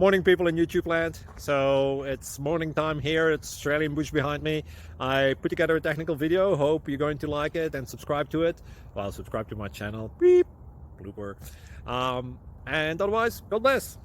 Morning, people in YouTube land. So it's morning time here. It's Australian bush behind me. I put together a technical video. Hope you're going to like it and subscribe to it. Well, subscribe to my channel. Beep. Blooper. And otherwise, God bless.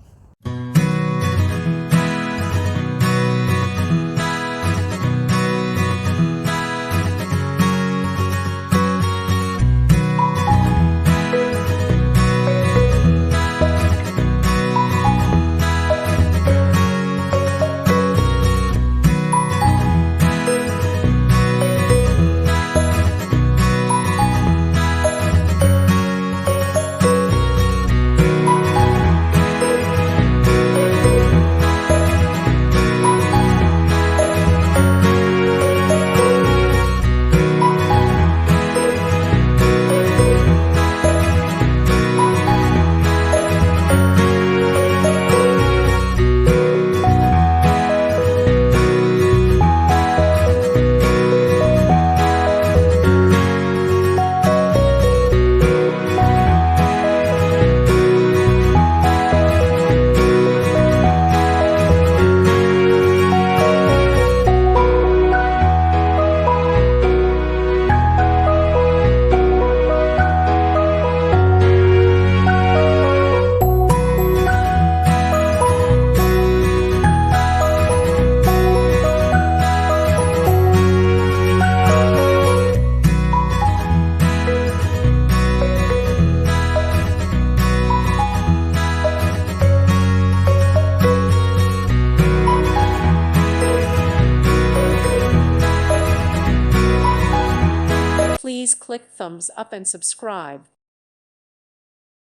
Please click thumbs up and subscribe.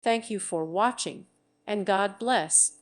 Thank you for watching, and God bless.